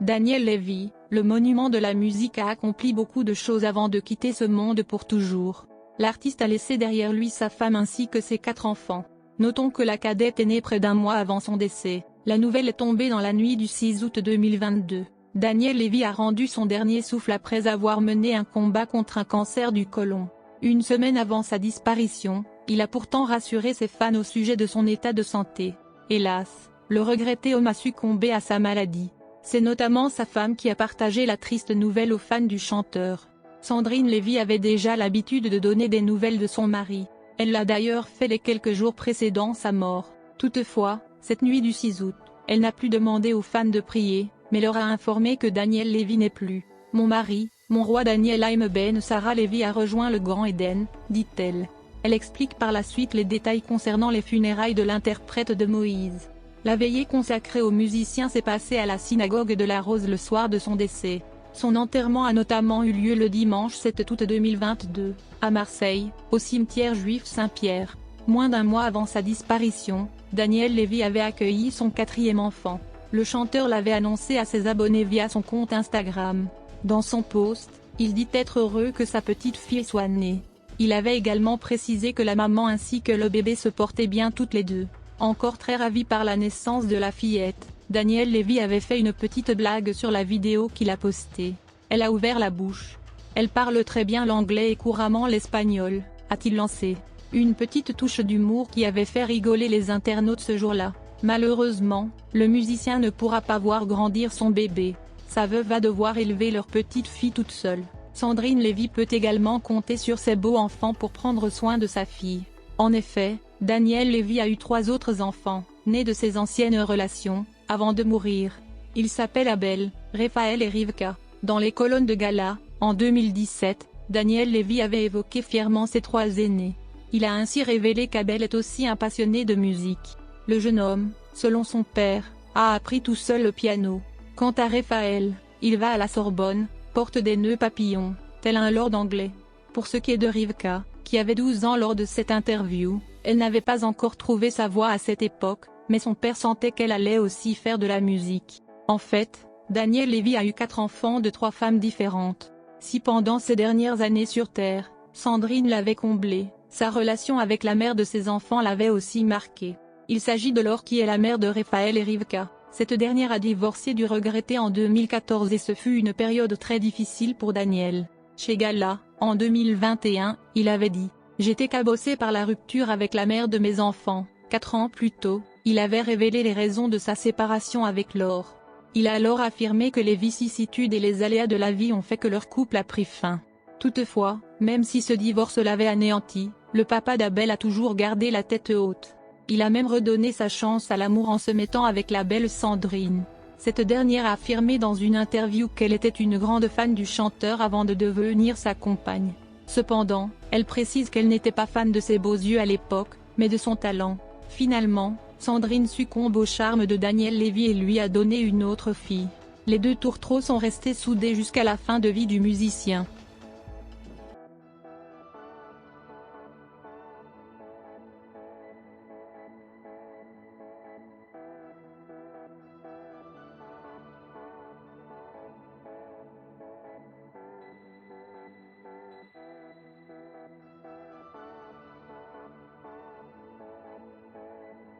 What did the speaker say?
Daniel Levy, le monument de la musique, a accompli beaucoup de choses avant de quitter ce monde pour toujours. L'artiste a laissé derrière lui sa femme ainsi que ses 4 enfants. Notons que la cadette est née près d'un mois avant son décès. La nouvelle est tombée dans la nuit du 6 août 2022. Daniel Levy a rendu son dernier souffle après avoir mené un combat contre un cancer du côlon. Une semaine avant sa disparition, il a pourtant rassuré ses fans au sujet de son état de santé. Hélas, le regretté homme a succombé à sa maladie. C'est notamment sa femme qui a partagé la triste nouvelle aux fans du chanteur. Sandrine Levy avait déjà l'habitude de donner des nouvelles de son mari. Elle l'a d'ailleurs fait les quelques jours précédant sa mort. Toutefois, cette nuit du 6 août, elle n'a plus demandé aux fans de prier, mais leur a informé que Daniel Levy n'est plus. « Mon mari, mon roi Daniel Ben Sarah Levy a rejoint le Grand Éden », dit-elle. Elle explique par la suite les détails concernant les funérailles de l'interprète de Moïse. La veillée consacrée au musicien s'est passée à la synagogue de la Rose le soir de son décès. Son enterrement a notamment eu lieu le dimanche 7 août 2022, à Marseille, au cimetière juif Saint-Pierre. Moins d'un mois avant sa disparition, Daniel Levy avait accueilli son 4e enfant. Le chanteur l'avait annoncé à ses abonnés via son compte Instagram. Dans son post, il dit être heureux que sa petite fille soit née. Il avait également précisé que la maman ainsi que le bébé se portaient bien toutes les deux. Encore très ravi par la naissance de la fillette, Daniel Levy avait fait une petite blague sur la vidéo qu'il a postée. Elle a ouvert la bouche. Elle parle très bien l'anglais et couramment l'espagnol, a-t-il lancé. Une petite touche d'humour qui avait fait rigoler les internautes ce jour-là. Malheureusement, le musicien ne pourra pas voir grandir son bébé. Sa veuve va devoir élever leur petite fille toute seule. Sandrine Levy peut également compter sur ses beaux enfants pour prendre soin de sa fille. En effet, Daniel Levy a eu 3 autres enfants, nés de ses anciennes relations, avant de mourir. Ils s'appellent Abel, Raphaël et Rivka. Dans les colonnes de Gala, en 2017, Daniel Levy avait évoqué fièrement ses 3 aînés. Il a ainsi révélé qu'Abel est aussi un passionné de musique. Le jeune homme, selon son père, a appris tout seul le piano. Quant à Raphaël, il va à la Sorbonne, porte des nœuds papillons, tel un lord anglais. Pour ce qui est de Rivka, qui avait 12 ans lors de cette interview, elle n'avait pas encore trouvé sa voix à cette époque, mais son père sentait qu'elle allait aussi faire de la musique. En fait, Daniel Levy a eu 4 enfants de 3 femmes différentes. Si pendant ses dernières années sur Terre, Sandrine l'avait comblé, sa relation avec la mère de ses enfants l'avait aussi marqué. Il s'agit de Laure qui est la mère de Raphaël et Rivka. Cette dernière a divorcé du regretté en 2014 et ce fut une période très difficile pour Daniel. Chez Gala, en 2021, il avait dit « J'étais cabossé par la rupture avec la mère de mes enfants ». 4 ans plus tôt, il avait révélé les raisons de sa séparation avec Laure. Il a alors affirmé que les vicissitudes et les aléas de la vie ont fait que leur couple a pris fin. Toutefois, même si ce divorce l'avait anéanti, le papa d'Abel a toujours gardé la tête haute. Il a même redonné sa chance à l'amour en se mettant avec la belle Sandrine. Cette dernière a affirmé dans une interview qu'elle était une grande fan du chanteur avant de devenir sa compagne. Cependant, elle précise qu'elle n'était pas fan de ses beaux yeux à l'époque, mais de son talent. Finalement, Sandrine succombe au charme de Daniel Levy et lui a donné une autre fille. Les 2 tourtereaux sont restés soudés jusqu'à la fin de vie du musicien.